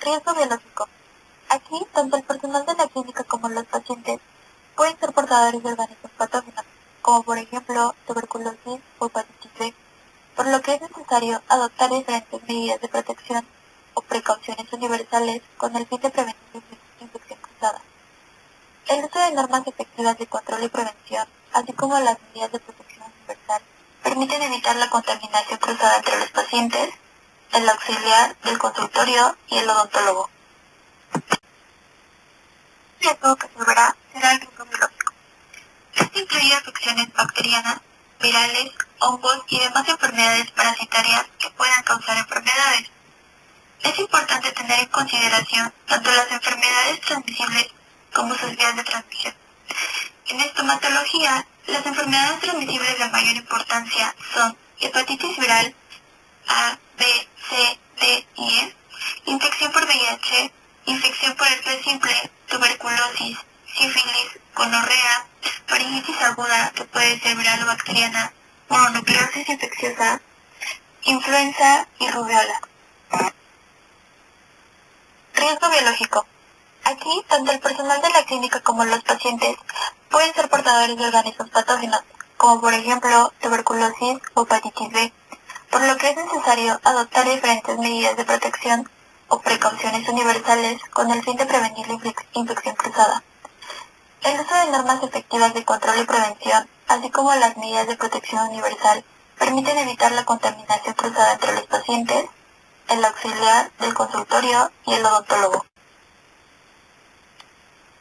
Riesgo biológico. Aquí, tanto el personal de la clínica como los pacientes pueden ser portadores de organismos patógenos, como por ejemplo tuberculosis o hepatitis B, por lo que es necesario adoptar diferentes medidas de protección o precauciones universales con el fin de prevenir la infección cruzada. El uso de normas efectivas de control y prevención, así como las medidas de protección universal, permiten evitar la contaminación cruzada entre los pacientes, el auxiliar del consultorio y el odontólogo. El riesgo que se verá será el riesgo biológico. Este incluye afecciones bacterianas, virales, hongos y demás enfermedades parasitarias que puedan causar enfermedades. Es importante tener en consideración tanto las enfermedades transmisibles como sus vías de transmisión. En estomatología, las enfermedades transmisibles de mayor importancia son hepatitis viral A, B, C, D y E, infección por VIH, infección por herpes simple, tuberculosis, sífilis, gonorrea, faringitis aguda que puede ser viral o bacteriana, mononucleosis infecciosa, influenza y rubiola. Riesgo biológico. Aquí, tanto el personal de la clínica como los pacientes pueden ser portadores de organismos patógenos, como por ejemplo tuberculosis o hepatitis B, por lo que es necesario adoptar diferentes medidas de protección o precauciones universales con el fin de prevenir la infección cruzada. El uso de normas efectivas de control y prevención, así como las medidas de protección universal, permiten evitar la contaminación cruzada entre los pacientes, el auxiliar del consultorio y el odontólogo.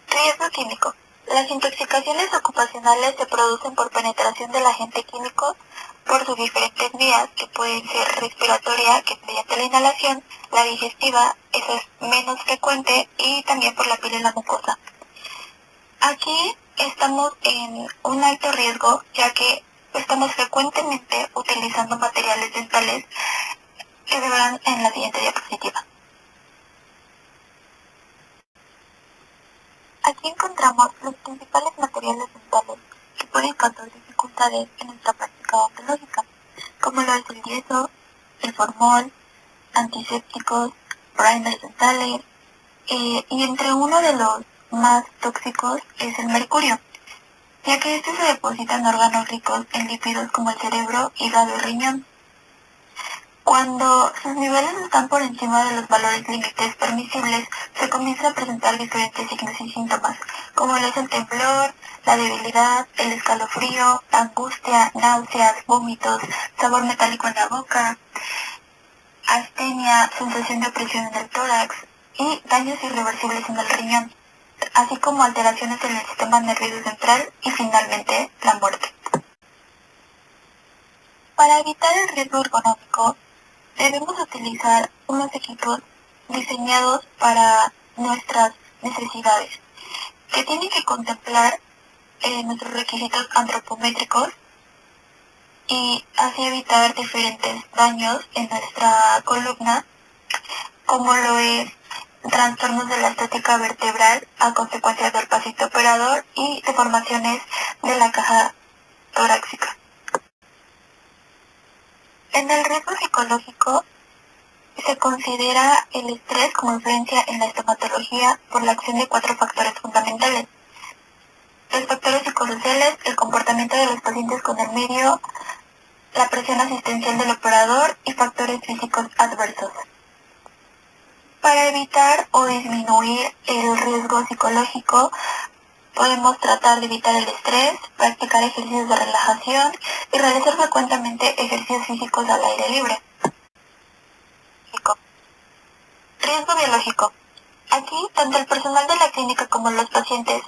Riesgo químico. Las intoxicaciones ocupacionales se producen por penetración del agente químico por sus diferentes vías, que pueden ser respiratoria, que es mediante la inhalación, la digestiva, eso es menos frecuente, y también por la piel y la mucosa. Aquí estamos en un alto riesgo, ya que estamos frecuentemente utilizando materiales dentales que se verán en la siguiente diapositiva. Aquí encontramos los principales materiales dentales que pueden causar dificultades en nuestra práctica odontológica, como lo es el yeso, el formol, antisépticos, primers dentales, y entre uno de los más tóxicos es el mercurio, ya que este se deposita en órganos ricos en lípidos como el cerebro, hígado y riñón. Cuando sus niveles están por encima de los valores límites permisibles, se comienza a presentar diferentes signos y síntomas, como lo es el temblor, la debilidad, el escalofrío, angustia, náuseas, vómitos, sabor metálico en la boca, astenia, sensación de opresión en el tórax y daños irreversibles en el riñón, así como alteraciones en el sistema nervioso central y finalmente la muerte. Para evitar el riesgo ergonómico, debemos utilizar unos equipos diseñados para nuestras necesidades, que tienen que contemplar nuestros requisitos antropométricos y así evitar diferentes daños en nuestra columna, como lo es trastornos de la estética vertebral a consecuencia del pasito operador y deformaciones de la caja torácica. En el riesgo psicológico se considera el estrés como influencia en la estomatología por la acción de 4 factores fundamentales. Los factores psicosociales, el comportamiento de los pacientes con el medio, la presión asistencial del operador y factores físicos adversos. Para evitar o disminuir el riesgo psicológico, podemos tratar de evitar el estrés, practicar ejercicios de relajación y realizar frecuentemente ejercicios físicos al aire libre. Riesgo biológico. Aquí, tanto el personal de la clínica como los pacientes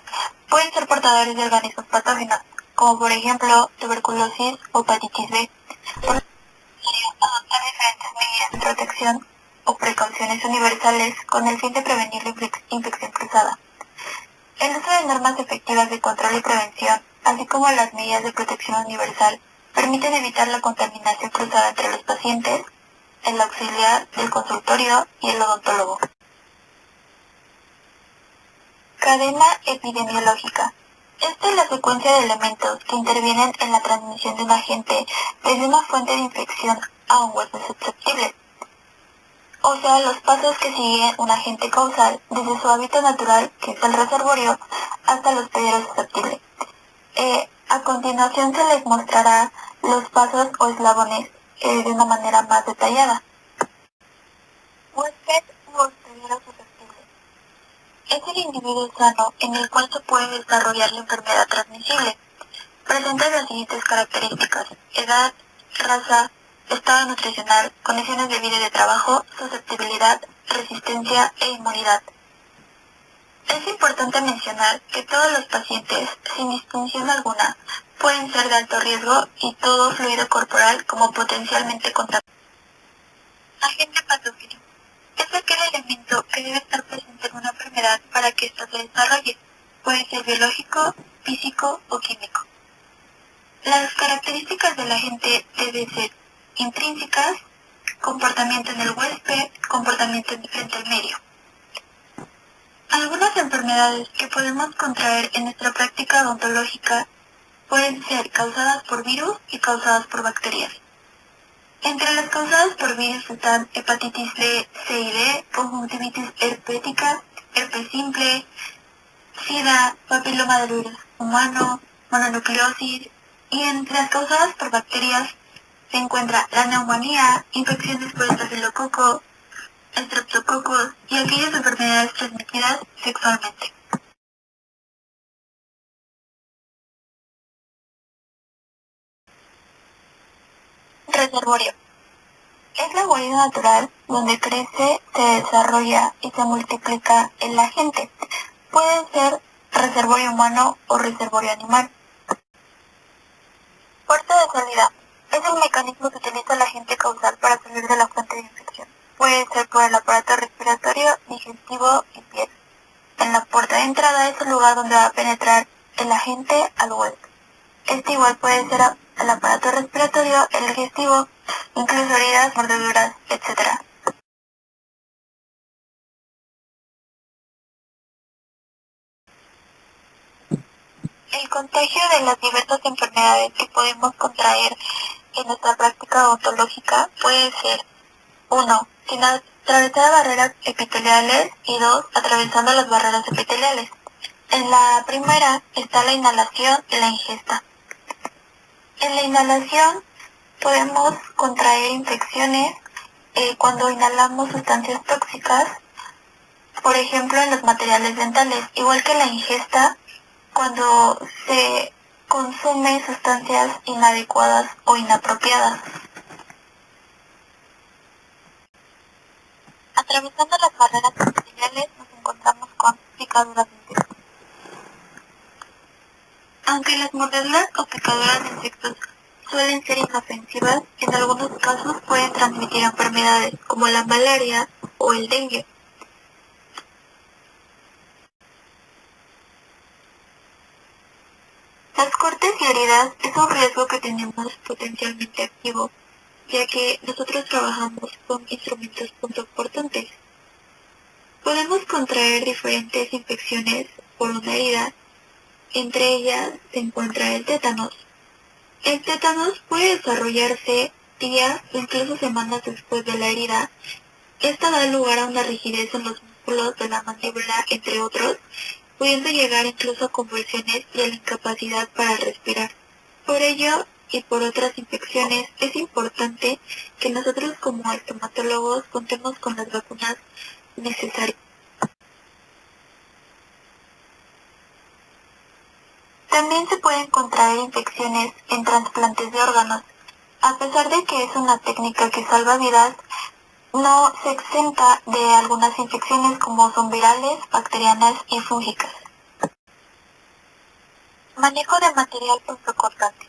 pueden ser portadores de organismos patógenos, como por ejemplo tuberculosis o hepatitis B, por lo que es necesario adoptar diferentes medidas de protección o precauciones universales con el fin de prevenir la infección cruzada. El uso de normas efectivas de control y prevención, así como las medidas de protección universal, permiten evitar la contaminación cruzada entre los pacientes, el auxiliar del consultorio y el odontólogo. Cadena epidemiológica. Esta es la secuencia de elementos que intervienen en la transmisión de un agente desde una fuente de infección a un huésped susceptible. o sea, los pasos que sigue un agente causal desde su hábitat natural, que es el reservorio, hasta los pedidos susceptibles. A continuación se les mostrará los pasos o eslabones de una manera más detallada. Huésped u hospedero susceptible. Es el individuo sano en el cual se puede desarrollar la enfermedad transmisible. Presenta las siguientes características: edad, raza, estado nutricional, condiciones de vida y de trabajo, susceptibilidad, resistencia e inmunidad. Es importante mencionar que todos los pacientes, sin distinción alguna, pueden ser de alto riesgo y todo fluido corporal como potencialmente contagioso. Agente patógeno. Es aquel elemento que debe estar presente en una enfermedad para que ésta se desarrolle. Puede ser biológico, físico o químico. Las características del agente deben ser intrínsecas, comportamiento en el huésped, comportamiento frente al medio. Algunas enfermedades que podemos contraer en nuestra práctica odontológica pueden ser causadas por virus y causadas por bacterias. Entre las causadas por virus están hepatitis B, C y D, conjuntivitis herpética, herpes simple, SIDA, papiloma del virus humano, mononucleosis, y entre las causadas por bacterias se encuentra la neumonía, infecciones por estafilococo, estreptococos y aquellas enfermedades transmitidas sexualmente. Reservorio. Es la guarida natural donde crece, se desarrolla y se multiplica el agente. Puede ser reservorio humano o reservorio animal. Puerta de salida. Es el mecanismo que utiliza el agente causal para salir de la fuente de infección. Puede ser por el aparato respiratorio, digestivo y piel. En la puerta de entrada es el lugar donde va a penetrar el agente al huésped. Este igual puede ser el aparato respiratorio, el digestivo, incluso heridas, mordeduras, etc. El contagio de las diversas enfermedades que podemos contraer en nuestra práctica odontológica puede ser: 1. Sin atravesar barreras epiteliales, y 2. Atravesando las barreras epiteliales. En la primera está la inhalación y la ingesta. En la inhalación podemos contraer infecciones cuando inhalamos sustancias tóxicas, por ejemplo en los materiales dentales, igual que la ingesta cuando se consume sustancias inadecuadas o inapropiadas. Atravesando las barreras epiteliales nos encontramos con picaduras de insectos. Aunque las mordeduras o picaduras de insectos suelen ser inofensivas, en algunos casos pueden transmitir enfermedades como la malaria o el dengue. Las cortes y heridas es un riesgo que tenemos potencialmente activo, ya que nosotros trabajamos con instrumentos punzocortantes. Podemos contraer diferentes infecciones por una herida. Entre ellas se encuentra el tétanos. El tétanos puede desarrollarse días o incluso semanas después de la herida. Esta da lugar a una rigidez en los músculos de la mandíbula, entre otros, pudiendo llegar incluso a convulsiones y a la incapacidad para respirar. Por ello, y por otras infecciones, es importante que nosotros como estomatólogos contemos con las vacunas necesarias. También se pueden contraer infecciones en trasplantes de órganos. A pesar de que es una técnica que salva vidas, no se exenta de algunas infecciones como son virales, bacterianas y fúngicas. Manejo de material punzocortante.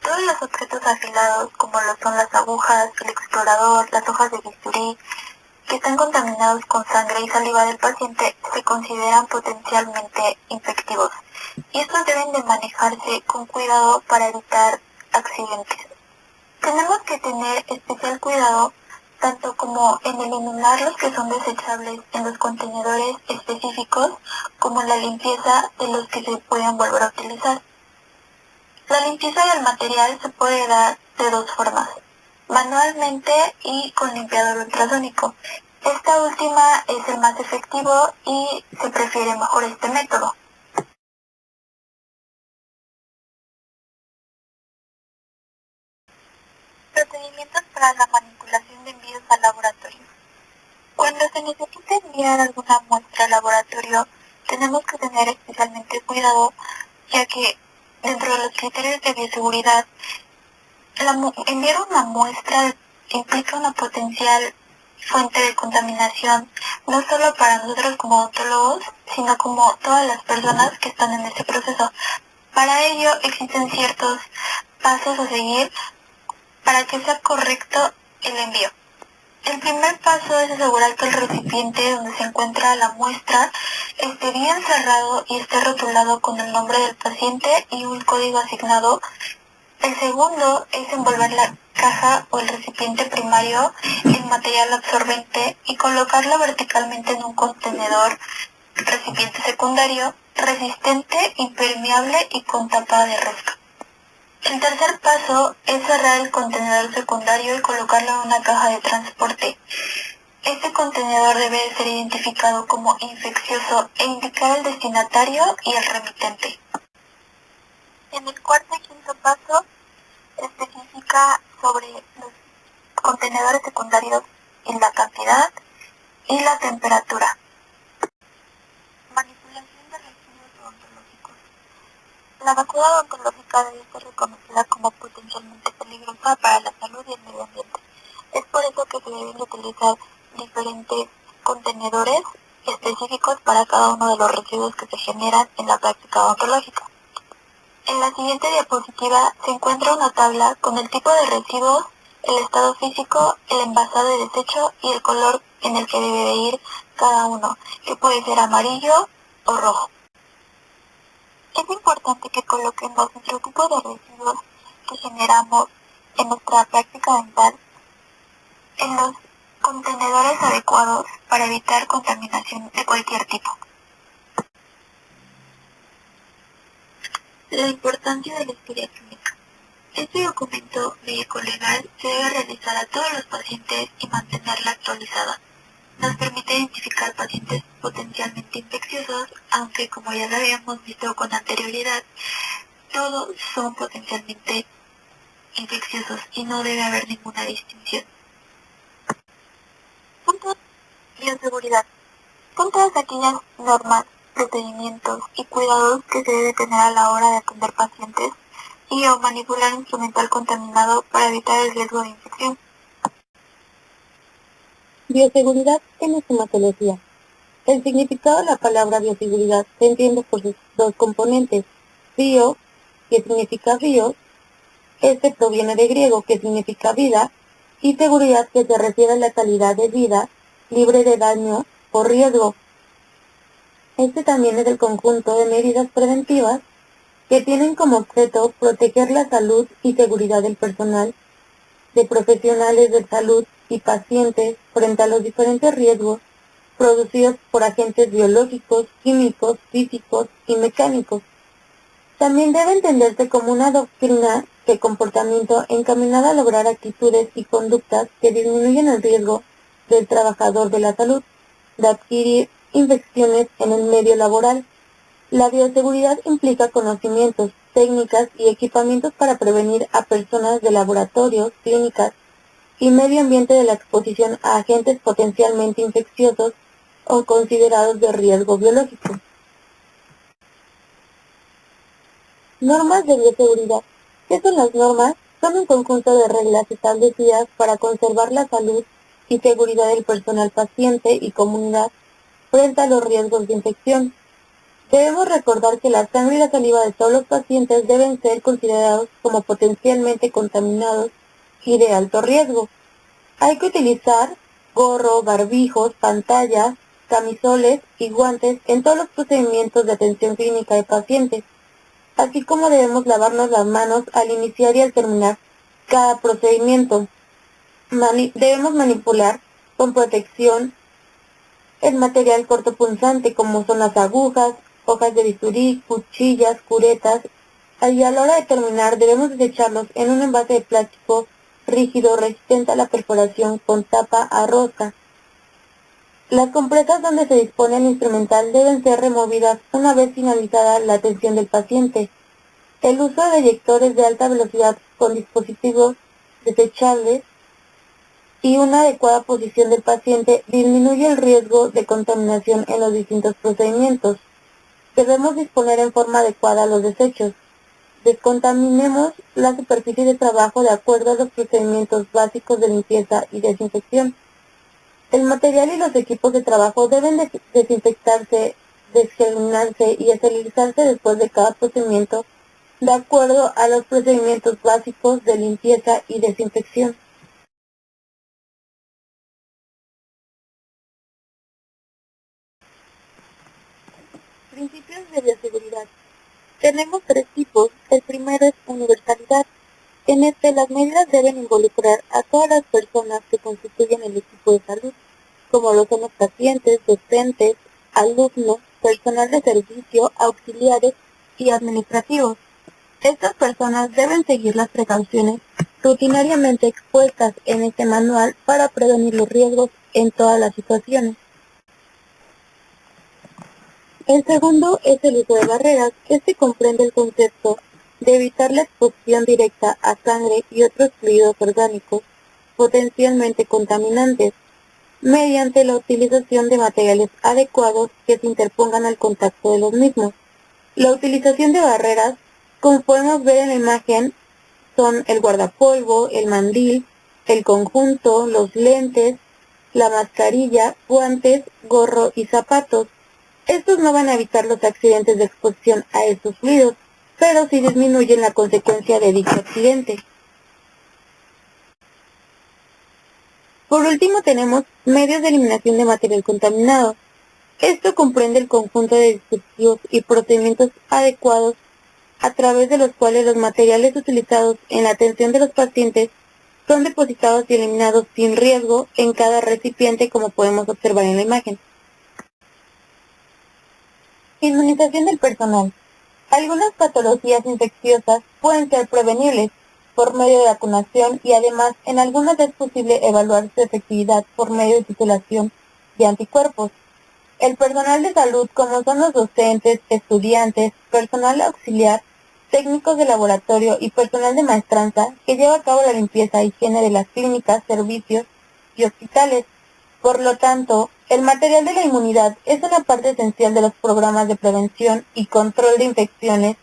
Todos los objetos afilados, como lo son las agujas, el explorador, las hojas de bisturí, que están contaminados con sangre y saliva del paciente, se consideran potencialmente infectivos, y estos deben de manejarse con cuidado para evitar accidentes. Tenemos que tener especial cuidado tanto como en eliminar los que son desechables en los contenedores específicos, como en la limpieza de los que se pueden volver a utilizar. La limpieza del material se puede dar de dos formas: manualmente y con limpiador ultrasónico. Esta última es el más efectivo y se prefiere mejor este método. Procedimientos para la manipulación de envíos al laboratorio. Cuando se necesita enviar alguna muestra al laboratorio, tenemos que tener especialmente cuidado, ya que dentro de los criterios de bioseguridad, enviar una muestra implica una potencial fuente de contaminación, no solo para nosotros como odontólogos, sino como todas las personas que están en este proceso. Para ello existen ciertos pasos a seguir para que sea correcto el envío. El primer paso es asegurar que el recipiente donde se encuentra la muestra esté bien cerrado y esté rotulado con el nombre del paciente y un código asignado. El segundo es envolver la caja o el recipiente primario en material absorbente y colocarlo verticalmente en un contenedor recipiente secundario resistente, impermeable y con tapa de rosca. El tercer paso es cerrar el contenedor secundario y colocarlo en una caja de transporte. Este contenedor debe ser identificado como infeccioso e indicar el destinatario y el remitente. En el cuarto y quinto paso se especifica sobre los contenedores secundarios en la cantidad y la temperatura. Manipulación de residuos odontológicos. La vacuna odontológica debe ser reconocida como potencialmente peligrosa para la salud y el medio ambiente. Es por eso que se deben utilizar diferentes contenedores específicos para cada uno de los residuos que se generan en la práctica odontológica. En la siguiente diapositiva se encuentra una tabla con el tipo de residuos, el estado físico, el envasado de desecho y el color en el que debe de ir cada uno, que puede ser amarillo o rojo. Es importante que coloquemos nuestro tipo de residuos que generamos en nuestra práctica dental en los contenedores adecuados para evitar contaminación de cualquier tipo. La importancia de la historia clínica. Este documento médico-legal se debe realizar a todos los pacientes y mantenerla actualizada. Nos permite identificar pacientes potencialmente infecciosos, aunque como ya lo habíamos visto con anterioridad, todos son potencialmente infecciosos y no debe haber ninguna distinción. Punto de bioseguridad. Son todas aquellas normas, procedimientos y cuidados que se debe tener a la hora de atender pacientes y o manipular instrumental contaminado para evitar el riesgo de infección. Bioseguridad en estomatología. El significado de la palabra bioseguridad se entiende por sus dos componentes. Bio, que significa bio, este proviene de griego, que significa vida, y seguridad, que se refiere a la calidad de vida, libre de daño o riesgo. Este también es el conjunto de medidas preventivas que tienen como objeto proteger la salud y seguridad del personal, de profesionales de salud y pacientes frente a los diferentes riesgos producidos por agentes biológicos, químicos, físicos y mecánicos. También debe entenderse como una doctrina de comportamiento encaminada a lograr actitudes y conductas que disminuyen el riesgo del trabajador de la salud de adquirir infecciones en el medio laboral. La bioseguridad implica conocimientos, técnicas y equipamientos para prevenir a personas de laboratorios, clínicas y medio ambiente de la exposición a agentes potencialmente infecciosos o considerados de riesgo biológico. Normas de bioseguridad. ¿Qué son las normas? Son un conjunto de reglas establecidas para conservar la salud y seguridad del personal paciente y comunidad frente a los riesgos de infección. Debemos recordar que la sangre y la saliva de todos los pacientes deben ser considerados como potencialmente contaminados y de alto riesgo. Hay que utilizar gorro, barbijos, pantallas, camisoles y guantes en todos los procedimientos de atención clínica de pacientes, así como debemos lavarnos las manos al iniciar y al terminar cada procedimiento. Debemos manipular con protección el material cortopunzante como son las agujas, hojas de bisturí, cuchillas, curetas, y a la hora de terminar debemos desecharlos en un envase de plástico rígido resistente a la perforación con tapa a rosca. Las compresas donde se dispone el instrumental deben ser removidas una vez finalizada la atención del paciente. El uso de eyectores de alta velocidad con dispositivos desechables y una adecuada posición del paciente disminuye el riesgo de contaminación en los distintos procedimientos. Debemos disponer en forma adecuada los desechos. Descontaminemos la superficie de trabajo de acuerdo a los procedimientos básicos de limpieza y desinfección. El material y los equipos de trabajo deben desinfectarse, desgelinarse y esterilizarse después de cada procedimiento de acuerdo a los procedimientos básicos de limpieza y desinfección. Principios de bioseguridad. Tenemos 3 tipos. El primero es universalidad. En este, las medidas deben involucrar a todas las personas que constituyen el equipo de salud, como lo son los pacientes, docentes, alumnos, personal de servicio, auxiliares y administrativos. Estas personas deben seguir las precauciones rutinariamente expuestas en este manual para prevenir los riesgos en todas las situaciones. El segundo es el uso de barreras. Este comprende el concepto de evitar la exposición directa a sangre y otros fluidos orgánicos potencialmente contaminantes, mediante la utilización de materiales adecuados que se interpongan al contacto de los mismos. La utilización de barreras, como podemos ver en la imagen, son el guardapolvo, el mandil, el conjunto, los lentes, la mascarilla, guantes, gorro y zapatos. Estos no van a evitar los accidentes de exposición a estos fluidos, pero sí disminuyen la consecuencia de dicho accidente. Por último tenemos medios de eliminación de material contaminado. Esto comprende el conjunto de dispositivos y procedimientos adecuados a través de los cuales los materiales utilizados en la atención de los pacientes son depositados y eliminados sin riesgo en cada recipiente, como podemos observar en la imagen. Inmunización del personal. Algunas patologías infecciosas pueden ser prevenibles por medio de vacunación y además en algunas es posible evaluar su efectividad por medio de titulación de anticuerpos. El personal de salud, como son los docentes, estudiantes, personal auxiliar, técnicos de laboratorio y personal de maestranza, que lleva a cabo la limpieza e higiene de las clínicas, servicios y hospitales. Por lo tanto, el material de la inmunidad es una parte esencial de los programas de prevención y control de infecciones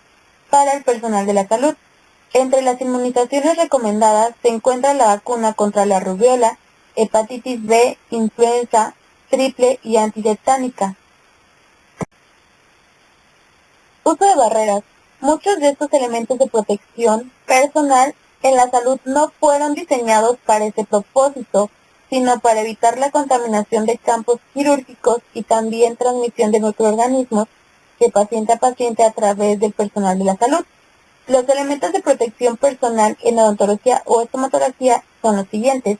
para el personal de la salud. Entre las inmunizaciones recomendadas se encuentra la vacuna contra la rubiola, hepatitis B, influenza, triple y antitetánica. Uso de barreras. Muchos de estos elementos de protección personal en la salud no fueron diseñados para ese propósito, sino para evitar la contaminación de campos quirúrgicos y también transmisión de microorganismos de paciente a paciente a través del personal de la salud. Los elementos de protección personal en odontología o estomatología son los siguientes.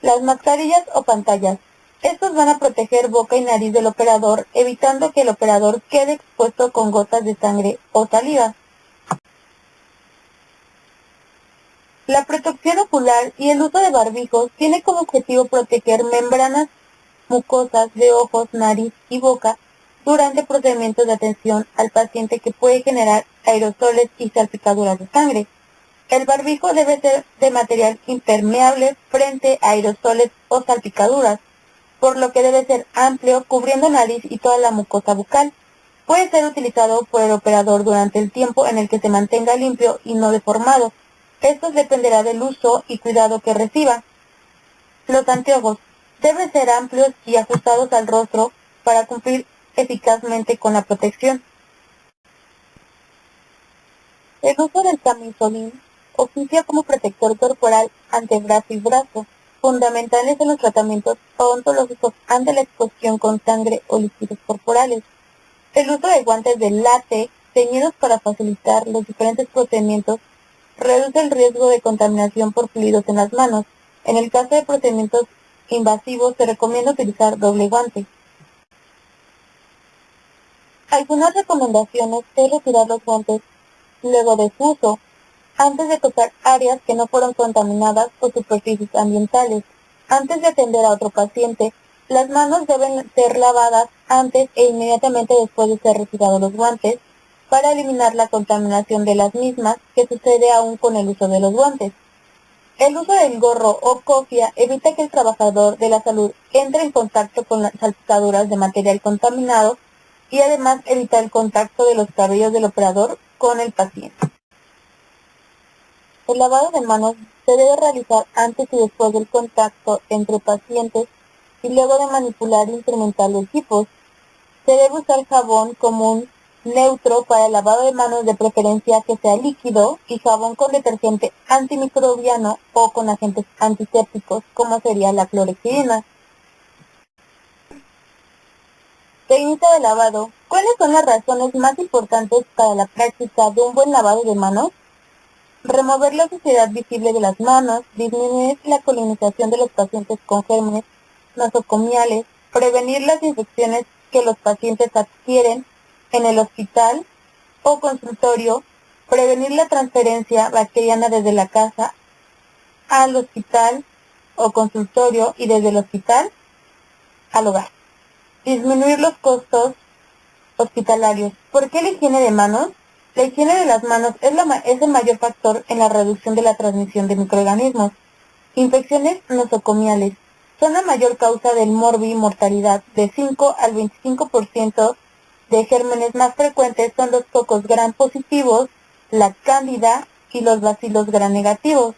Las mascarillas o pantallas. Estos van a proteger boca y nariz del operador, evitando que el operador quede expuesto con gotas de sangre o saliva. La protección ocular y el uso de barbijos tiene como objetivo proteger membranas mucosas de ojos, nariz y boca durante procedimientos de atención al paciente que puede generar aerosoles y salpicaduras de sangre. El barbijo debe ser de material impermeable frente a aerosoles o salpicaduras, por lo que debe ser amplio, cubriendo nariz y toda la mucosa bucal. Puede ser utilizado por el operador durante el tiempo en el que se mantenga limpio y no deformado. Esto dependerá del uso y cuidado que reciba. Los anteojos deben ser amplios y ajustados al rostro para cumplir eficazmente con la protección. El uso del camisolín oficia como protector corporal antebrazo y brazo, fundamentales en los tratamientos odontológicos ante la exposición con sangre o líquidos corporales. El uso de guantes de látex teñidos para facilitar los diferentes procedimientos reduce el riesgo de contaminación por fluidos en las manos. En el caso de procedimientos invasivos se recomienda utilizar doble guante. Algunas recomendaciones es retirar los guantes luego de su uso. antes de tocar áreas que no fueron contaminadas o superficies ambientales. Antes de atender a otro paciente, las manos deben ser lavadas antes e inmediatamente después de ser retirados los guantes para eliminar la contaminación de las mismas que sucede aún con el uso de los guantes. El uso del gorro o cofia evita que el trabajador de la salud entre en contacto con las salpicaduras de material contaminado y además evita el contacto de los cabellos del operador con el paciente. El lavado de manos se debe realizar antes y después del contacto entre pacientes y luego de manipular e instrumentar los equipos. Se debe usar jabón común neutro para el lavado de manos, de preferencia que sea líquido, y jabón con detergente antimicrobiano o con agentes antisépticos, como sería la clorexidina. Técnica de lavado. ¿Cuáles son las razones más importantes para la práctica de un buen lavado de manos? Remover la suciedad visible de las manos, disminuir la colonización de los pacientes con gérmenes nosocomiales, prevenir las infecciones que los pacientes adquieren en el hospital o consultorio, prevenir la transferencia bacteriana desde la casa al hospital o consultorio y desde el hospital al hogar. Disminuir los costos hospitalarios. ¿Por qué la higiene de manos? La higiene de las manos es el mayor factor en la reducción de la transmisión de microorganismos. Infecciones nosocomiales son la mayor causa del mortalidad. De 5 al 25% de gérmenes más frecuentes son los cocos gram positivos, la cándida y los bacilos gram negativos.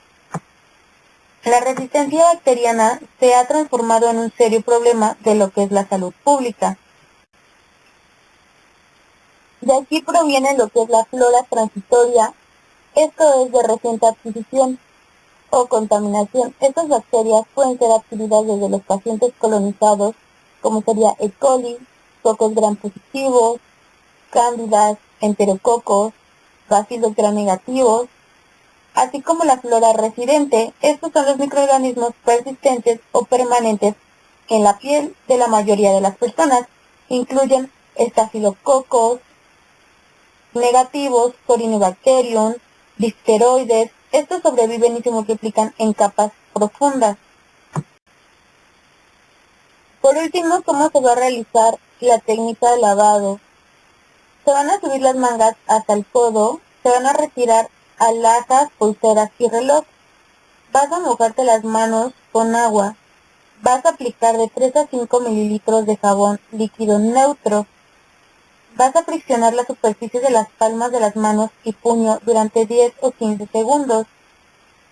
La resistencia bacteriana se ha transformado en un serio problema de lo que es la salud pública. De aquí proviene lo que es la flora transitoria, esto es de reciente adquisición o contaminación. Estas bacterias pueden ser adquiridas desde los pacientes colonizados, como sería E. coli, cocos gram positivos, cándidas, enterococos, bacilos gram negativos, así como la flora residente. Estos son los microorganismos persistentes o permanentes en la piel de la mayoría de las personas. Incluyen estafilococos negativos, Corynebacterium, difteroides. Estos sobreviven y se multiplican en capas profundas. Por último, ¿cómo se va a realizar la técnica de lavado? Se van a subir las mangas hasta el codo, se van a retirar alhajas, pulseras y reloj. Vas a mojarte las manos con agua. Vas a aplicar de 3 a 5 mililitros de jabón líquido neutro. Vas a friccionar la superficie de las palmas de las manos y puño durante 10 o 15 segundos.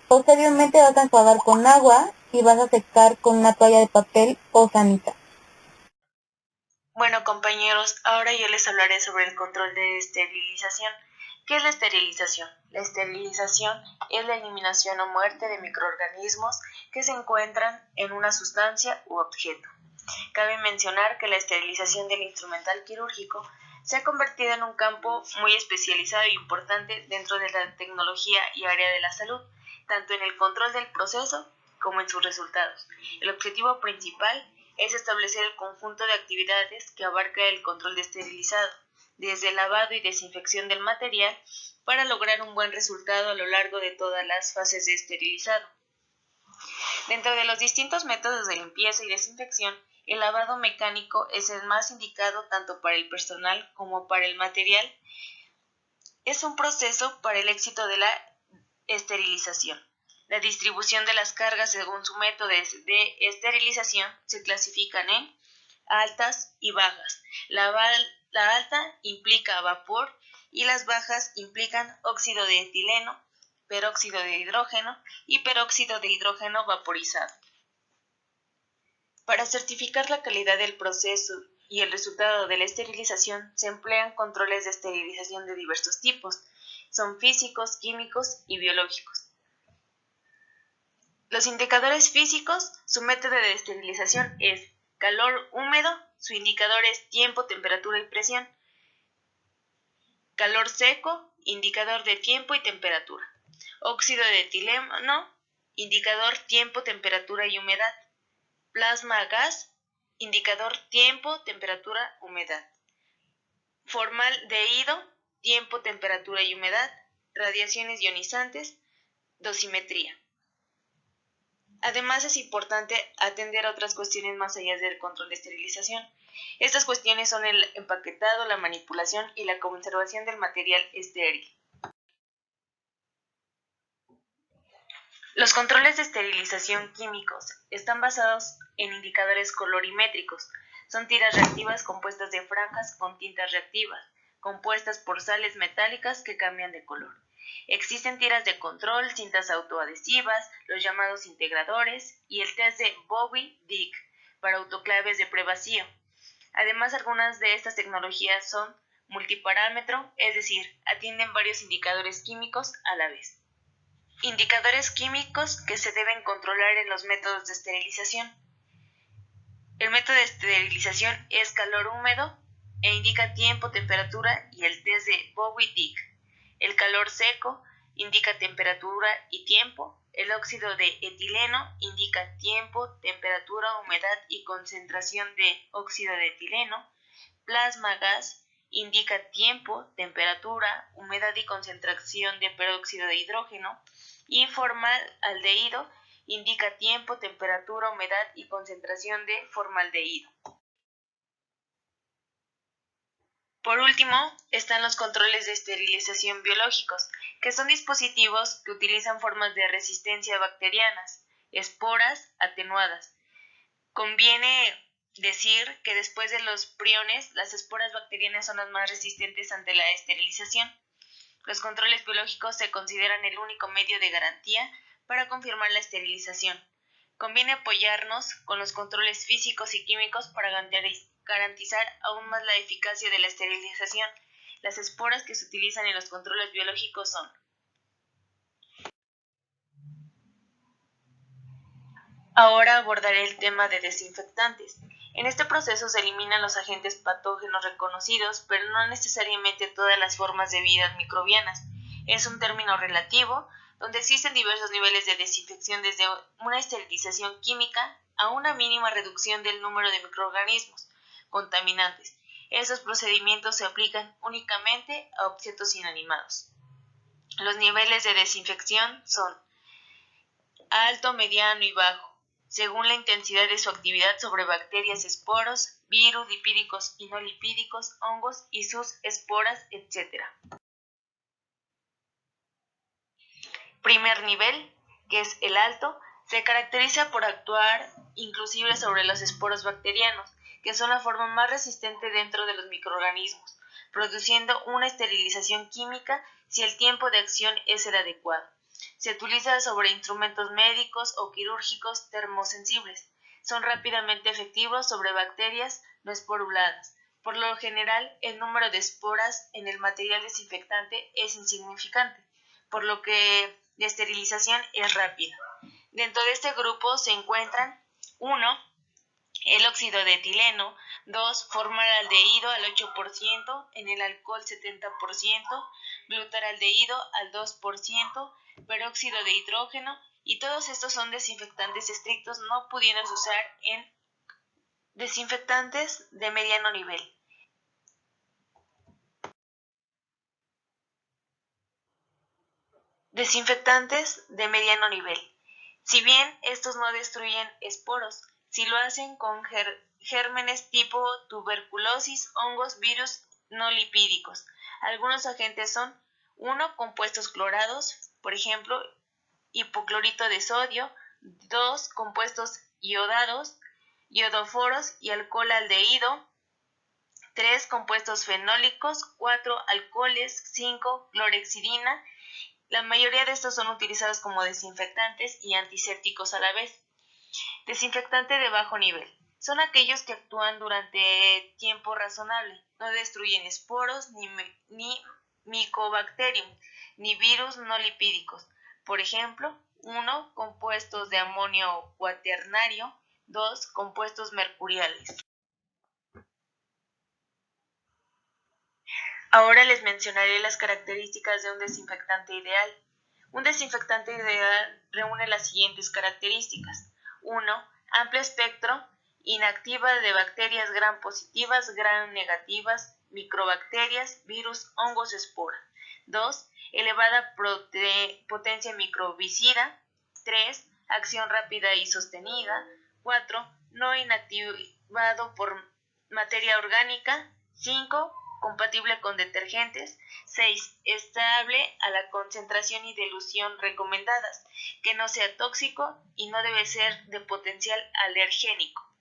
Posteriormente vas a enjuagar con agua y vas a secar con una toalla de papel o sanita. Bueno, compañeros, ahora yo les hablaré sobre el control de esterilización. ¿Qué es la esterilización? La esterilización es la eliminación o muerte de microorganismos que se encuentran en una sustancia u objeto. Cabe mencionar que la esterilización del instrumental quirúrgico se ha convertido en un campo muy especializado e importante dentro de la tecnología y área de la salud, tanto en el control del proceso como en sus resultados. El objetivo principal es establecer el conjunto de actividades que abarca el control de esterilizado, desde el lavado y desinfección del material, para lograr un buen resultado a lo largo de todas las fases de esterilizado. Dentro de los distintos métodos de limpieza y desinfección, el lavado mecánico es el más indicado tanto para el personal como para el material. Es un proceso para el éxito de la esterilización. La distribución de las cargas según su método de esterilización se clasifican en altas y bajas. La alta implica vapor y las bajas implican óxido de etileno, peróxido de hidrógeno y peróxido de hidrógeno vaporizado. Para certificar la calidad del proceso y el resultado de la esterilización se emplean controles de esterilización de diversos tipos. Son físicos, químicos y biológicos. Los indicadores físicos, su método de esterilización es calor húmedo, su indicador es tiempo, temperatura y presión. Calor seco, indicador de tiempo y temperatura. Óxido de etileno, indicador tiempo, temperatura y humedad. Plasma gas, indicador tiempo, temperatura, humedad. Formaldehído, tiempo, temperatura y humedad. radiaciones ionizantes, dosimetría. Además, es importante atender a otras cuestiones más allá del control de esterilización. Estas cuestiones son el empaquetado, la manipulación y la conservación del material estéril. Los controles de esterilización químicos están basados en indicadores colorimétricos. Son tiras reactivas compuestas de franjas con tintas reactivas, compuestas por sales metálicas que cambian de color. Existen tiras de control, cintas autoadhesivas, los llamados integradores y el test de Bowie-Dick para autoclaves de prevacío. Además, algunas de estas tecnologías son multiparámetro, es decir, atienden varios indicadores químicos a la vez. Indicadores químicos que se deben controlar en los métodos de esterilización. El método de esterilización es calor húmedo e indica tiempo, temperatura y el test de Bowie-Dick. El calor seco indica temperatura y tiempo. El óxido de etileno indica tiempo, temperatura, humedad y concentración de óxido de etileno. Plasma gas indica tiempo, temperatura, humedad y concentración de peróxido de hidrógeno. Y formaldehído indica tiempo, temperatura, humedad y concentración de formaldehído. Por último, están los controles de esterilización biológicos, que son dispositivos que utilizan formas de resistencia bacterianas, esporas atenuadas. Conviene decir que después de los priones, las esporas bacterianas son las más resistentes ante la esterilización. Los controles biológicos se consideran el único medio de garantía para confirmar la esterilización. Conviene apoyarnos con los controles físicos y químicos para garantizar aún más la eficacia de la esterilización. Las esporas que se utilizan en los controles biológicos son: ahora abordaré el tema de desinfectantes. En este proceso se eliminan los agentes patógenos reconocidos, pero no necesariamente todas las formas de vida microbianas. Es un término relativo, donde existen diversos niveles de desinfección, desde una esterilización química a una mínima reducción del número de microorganismos contaminantes. Esos procedimientos se aplican únicamente a objetos inanimados. Los niveles de desinfección son alto, mediano y bajo, según la intensidad de su actividad sobre bacterias, esporos, virus, lipídicos y no lipídicos, hongos y sus esporas, etc. Primer nivel, que es el alto, se caracteriza por actuar inclusive sobre los esporos bacterianos, que son la forma más resistente dentro de los microorganismos, produciendo una esterilización química si el tiempo de acción es el adecuado. Se utiliza sobre instrumentos médicos o quirúrgicos termosensibles. Son rápidamente efectivos sobre bacterias no esporuladas. Por lo general, el número de esporas en el material desinfectante es insignificante, por lo que la esterilización es rápida. Dentro de este grupo se encuentran 1. El óxido de etileno, 2. Formaldehído al 8%, en el alcohol 70%, glutaraldehído al 2%, peróxido de hidrógeno, y todos estos son desinfectantes estrictos, no pudiéndose usar en desinfectantes de mediano nivel. Desinfectantes de mediano nivel. Si bien estos no destruyen esporos, si lo hacen con gérmenes tipo tuberculosis, hongos, virus no lipídicos. Algunos agentes son: 1. Compuestos clorados, por ejemplo, hipoclorito de sodio; 2. Compuestos iodados, iodoforos y alcohol aldehído; 3. Compuestos fenólicos; 4. Alcoholes; 5. Clorhexidina. La mayoría de estos son utilizados como desinfectantes y antisépticos a la vez. Desinfectante de bajo nivel. Son aquellos que actúan durante tiempo razonable, no destruyen esporos, ni Mycobacterium, ni virus no lipídicos. Por ejemplo, 1. Compuestos de amonio cuaternario; 2. Compuestos mercuriales. Ahora les mencionaré las características de un desinfectante ideal. Un desinfectante ideal reúne las siguientes características. 1. Amplio espectro, inactiva de bacterias gram positivas, gram negativas, microbacterias, virus, hongos, espora. 2. elevada potencia microbicida. 3. Acción rápida y sostenida. 4. No inactivado por materia orgánica. 5. Compatible con detergentes. 6. Estable a la concentración y dilución recomendadas, que no sea tóxico y no debe ser de potencial alergénico.